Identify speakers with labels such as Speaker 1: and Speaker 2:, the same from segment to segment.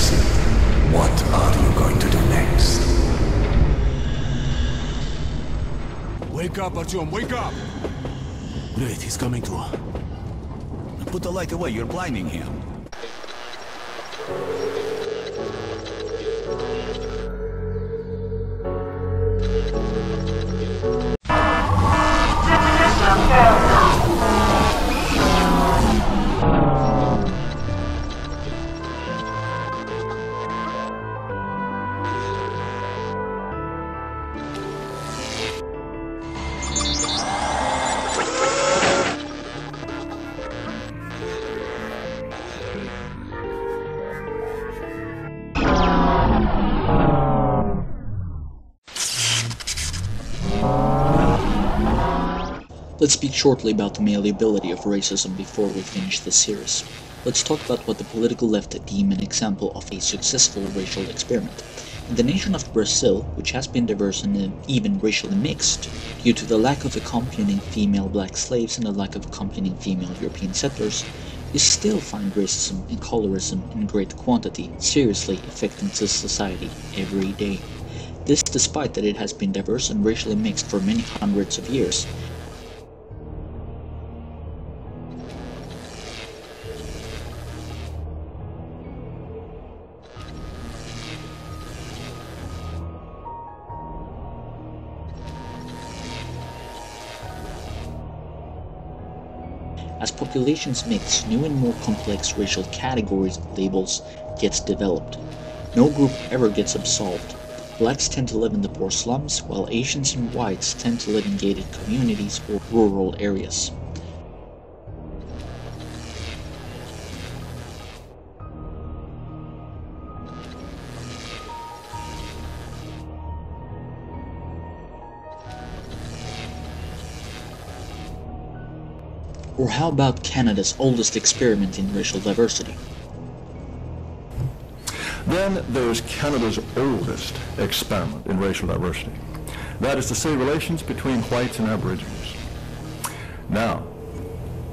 Speaker 1: exit. What are you going to do next?
Speaker 2: Wake up, Artyom, wake up!
Speaker 3: Great, he's coming to. Put the light away, you're blinding him.
Speaker 4: Let's speak shortly about the malleability of racism before we finish this series. Let's talk about what the political left deem an example of a successful racial experiment. In the nation of Brazil, which has been diverse and even racially mixed, due to the lack of accompanying female black slaves and the lack of accompanying female European settlers, you still find racism and colorism in great quantity seriously affecting society every day. This despite that it has been diverse and racially mixed for many hundreds of years. As populations mix, new and more complex racial categories and labels gets developed. No group ever gets absolved. Blacks tend to live in the poor slums, while Asians and whites tend to live in gated communities or rural areas. Or how about Canada's oldest experiment in racial diversity?
Speaker 5: Then there's Canada's oldest experiment in racial diversity. That is to say, relations between whites and Aboriginals. Now,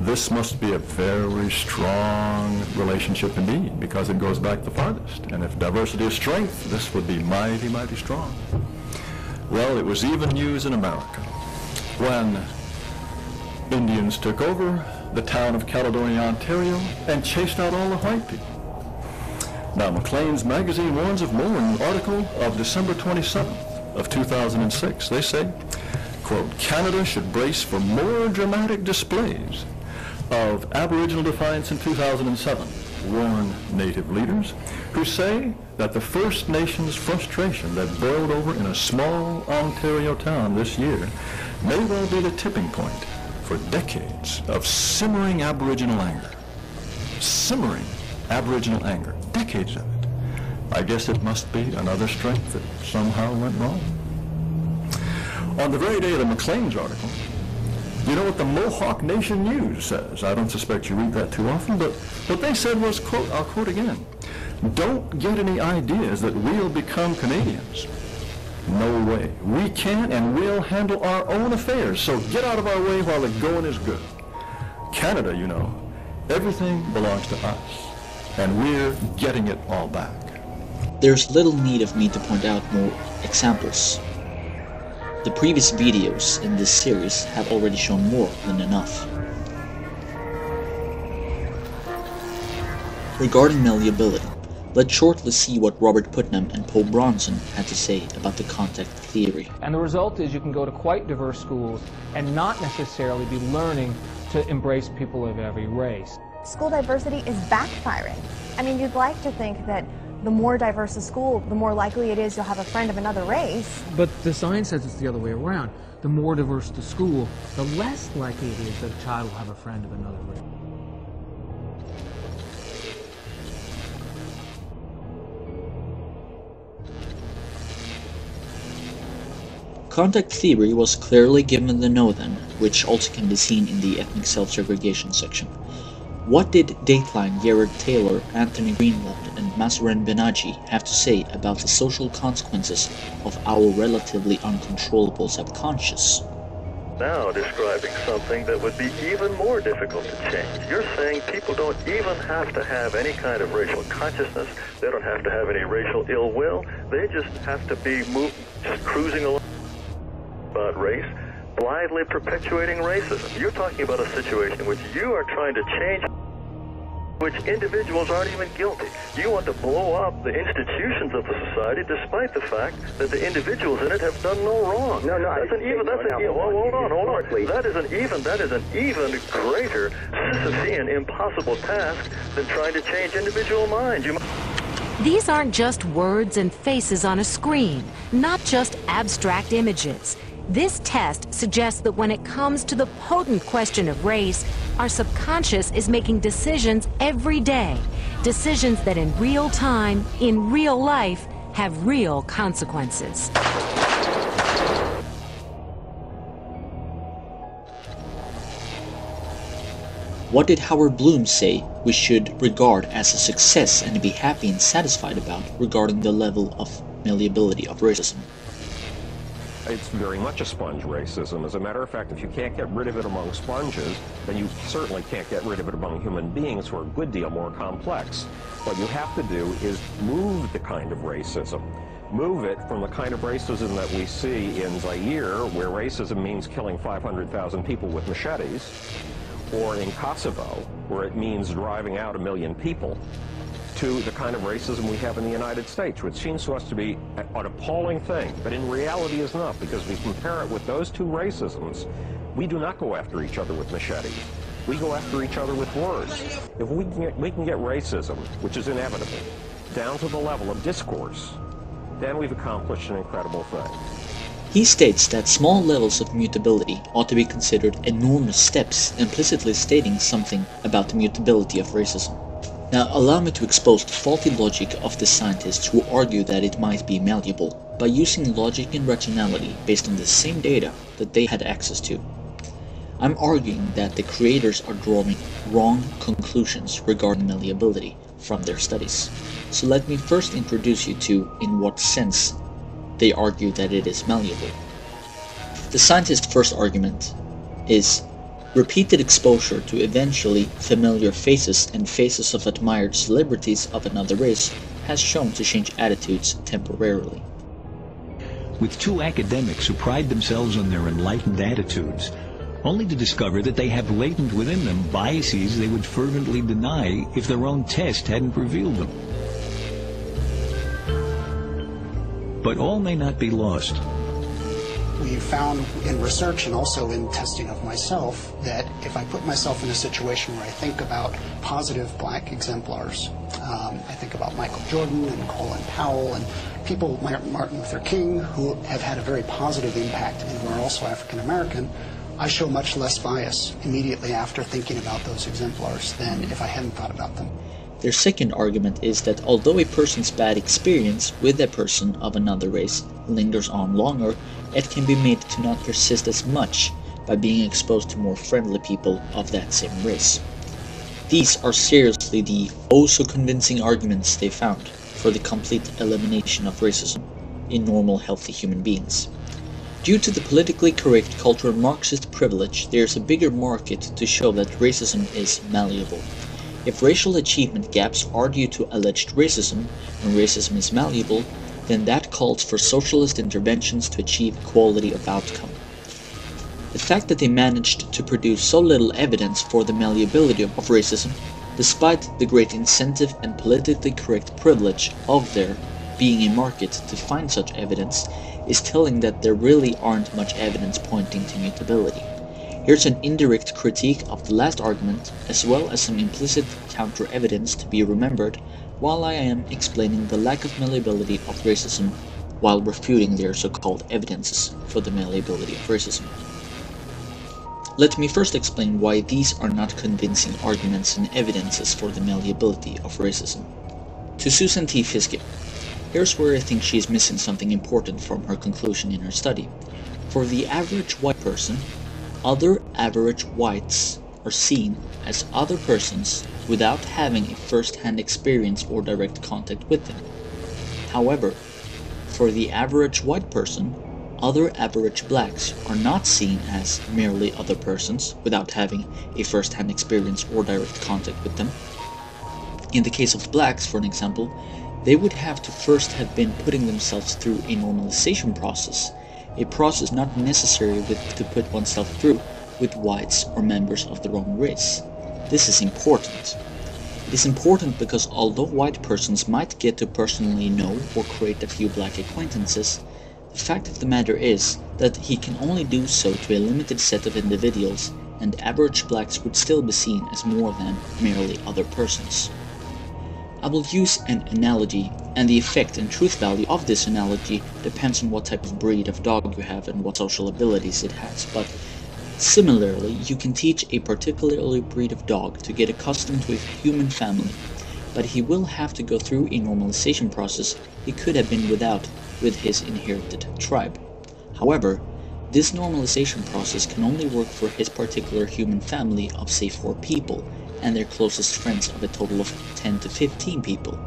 Speaker 5: this must be a very strong relationship indeed, because it goes back the farthest. And if diversity is strength, this would be mighty, mighty strong. Well, it was even used in America when Indians took over the town of Caledonia, Ontario, and chased out all the white people. Now, Maclean's magazine warns of more in an article of December 27th of 2006. They say, quote, Canada should brace for more dramatic displays of Aboriginal defiance in 2007, warn Native leaders, who say that the First Nations frustration that boiled over in a small Ontario town this year may well be the tipping point for decades of simmering Aboriginal anger. Simmering Aboriginal anger. Decades of it. I guess it must be another strength that somehow went wrong. On the very day of the Maclean's article, you know what the Mohawk Nation News says? I don't suspect you read that too often, but what they said was, quote, I'll quote again, don't get any ideas that we'll become Canadians. No way. We can and will handle our own affairs, so get out of our way while the going is good. Canada, you know, everything belongs to us, and we're getting it all back.
Speaker 4: There's little need of me to point out more examples. The previous videos in this series have already shown more than enough. Regarding malleability, let's shortly see what Robert Putnam and Paul Bronson had to say about the contact theory.
Speaker 6: And the result is you can go to quite diverse schools and not necessarily be learning to embrace people of every race.
Speaker 7: School diversity is backfiring. I mean, you'd like to think that the more diverse a school, the more likely it is you'll have a friend of another race.
Speaker 8: But the science says it's the other way around. The more diverse the school, the less likely it is that a child will have a friend of another race.
Speaker 4: Contact theory was clearly given the no then, which also can be seen in the ethnic self-segregation section. What did Dateline, Jared Taylor, Anthony Greenwald, and Masuren Benaji have to say about the social consequences of our relatively uncontrollable subconscious?
Speaker 9: now describing something that would be even more difficult to change. You're saying people don't even have to have any kind of racial consciousness. They don't have to have any racial ill will. They just have to be just cruising along about race, blithely perpetuating racism. You're talking about a situation in which you are trying to change, which individuals aren't even guilty. You want to blow up the institutions of the society despite the fact that the individuals in it have done no wrong. Hold on. That is an even greater Sisyphean impossible task than trying to change individual minds.
Speaker 10: These aren't just words and faces on a screen, not just abstract images. This test suggests that when it comes to the potent question of race, our subconscious is making decisions every day. Decisions that in real time, in real life, have real consequences.
Speaker 4: What did Howard Bloom say we should regard as a success and be happy and satisfied about regarding the level of malleability of racism?
Speaker 11: It's very much a sponge racism. As a matter of fact, if you can't get rid of it among sponges, then you certainly can't get rid of it among human beings who are a good deal more complex. What you have to do is move the kind of racism. Move it from the kind of racism that we see in Zaire, where racism means killing 500,000 people with machetes, or in Kosovo, where it means driving out 1 million people, to the kind of racism we have in the United States, which seems to us to be an appalling thing, but in reality is not, because we compare it with those two racisms. We do not go after each other with machetes. We go after each other with words. If we can get racism, which is inevitable, down to the level of discourse, then we've accomplished an incredible thing.
Speaker 4: He states that small levels of mutability ought to be considered enormous steps, implicitly stating something about the mutability of racism. Now, allow me to expose the faulty logic of the scientists who argue that it might be malleable by using logic and rationality based on the same data that they had access to. I'm arguing that the creators are drawing wrong conclusions regarding malleability from their studies. So let me first introduce you to in what sense they argue that it is malleable. The scientist's first argument is repeated exposure to eventually familiar faces and faces of admired celebrities of another race has shown to change attitudes temporarily.
Speaker 12: With two academics who pride themselves on their enlightened attitudes, only to discover that they have latent within them biases they would fervently deny if their own test hadn't revealed them. But all may not be lost.
Speaker 13: We found in research and also in testing of myself that if I put myself in a situation where I think about positive black exemplars, I think about Michael Jordan and Colin Powell and people, Martin Luther King, who have had a very positive impact and who are also African American, I show much less bias immediately after thinking about those exemplars than if I hadn't thought about them.
Speaker 4: Their second argument is that although a person's bad experience with a person of another race lingers on longer, it can be made to not persist as much by being exposed to more friendly people of that same race. These are seriously the oh-so-convincing arguments they found for the complete elimination of racism in normal, healthy human beings. Due to the politically correct cultural Marxist privilege, there is a bigger market to show that racism is malleable. If racial achievement gaps are due to alleged racism, and racism is malleable, then that calls for socialist interventions to achieve equality of outcome. The fact that they managed to produce so little evidence for the malleability of racism, despite the great incentive and politically correct privilege of there being a market to find such evidence, is telling that there really aren't much evidence pointing to mutability. Here's an indirect critique of the last argument, as well as some implicit counter-evidence to be remembered while I am explaining the lack of malleability of racism while refuting their so-called evidences for the malleability of racism. Let me first explain why these are not convincing arguments and evidences for the malleability of racism. To Susan T. Fiske, here's where I think she is missing something important from her conclusion in her study. For the average white person, other average whites are seen as other persons without having a first-hand experience or direct contact with them. However, for the average white person, other average blacks are not seen as merely other persons without having a first-hand experience or direct contact with them. In the case of blacks, for an example, they would have to first have been putting themselves through a normalization process, a process not necessary to put oneself through with whites or members of their own race. This is important. It is important because although white persons might get to personally know or create a few black acquaintances, the fact of the matter is that he can only do so to a limited set of individuals, and average blacks would still be seen as more than merely other persons. I will use an analogy, and the effect and truth value of this analogy depends on what type of breed of dog you have and what social abilities it has, but similarly, you can teach a particular breed of dog to get accustomed to a human family, but he will have to go through a normalization process he could have been without with his inherited tribe. However, this normalization process can only work for his particular human family of say 4 people, and their closest friends of a total of 10 to 15 people.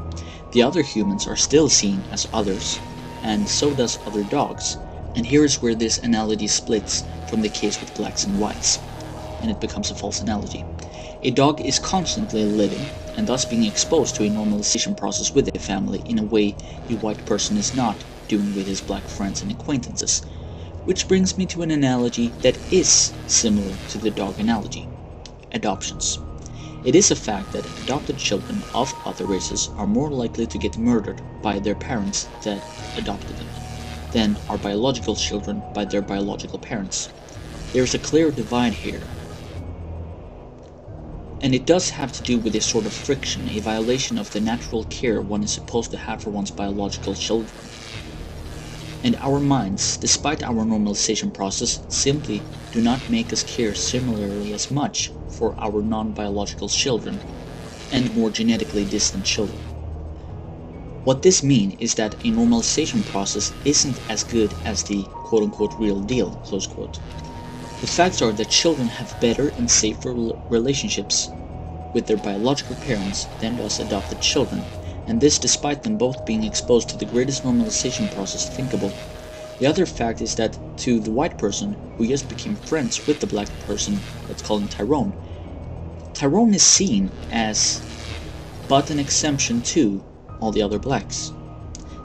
Speaker 4: The other humans are still seen as others, and so does other dogs, and here is where this analogy splits from the case with blacks and whites, and it becomes a false analogy. A dog is constantly living, and thus being exposed to a normalization process with a family in a way a white person is not doing with his black friends and acquaintances, which brings me to an analogy that is similar to the dog analogy: adoptions. It is a fact that adopted children of other races are more likely to get murdered by their parents that adopted them than are biological children by their biological parents. There is a clear divide here, and it does have to do with a sort of friction, a violation of the natural care one is supposed to have for one's biological children. And our minds, despite our normalization process, simply do not make us care similarly as much for our non-biological children and more genetically distant children. What this means is that a normalization process isn't as good as the quote-unquote real deal, close quote. The facts are that children have better and safer relationships with their biological parents than does adopted children, and this despite them both being exposed to the greatest normalization process thinkable. The other fact is that to the white person who just became friends with the black person, let's call him Tyrone, Tyrone is seen as but an exemption to all the other blacks.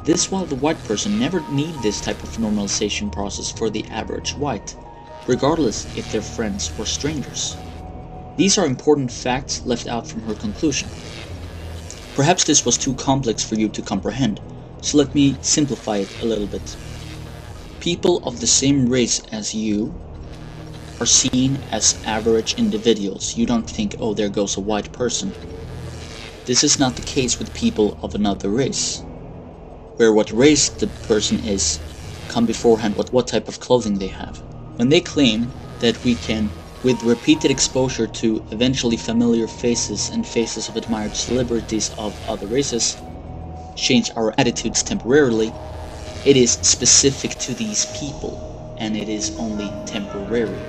Speaker 4: This while the white person never need this type of normalization process for the average white, regardless if they're friends or strangers. These are important facts left out from her conclusion. Perhaps this was too complex for you to comprehend, so let me simplify it a little bit. People of the same race as you are seen as average individuals. You don't think, oh, there goes a white person. This is not the case with people of another race, where what race the person is come beforehand what type of clothing they have. When they claim that we can, with repeated exposure to eventually familiar faces and faces of admired celebrities of other races, change our attitudes temporarily, it is specific to these people, and it is only temporary.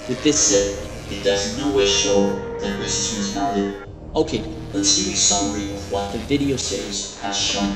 Speaker 4: With this said, it does in no way show that racism is valid. Okay, let's do a summary of what the video series has shown.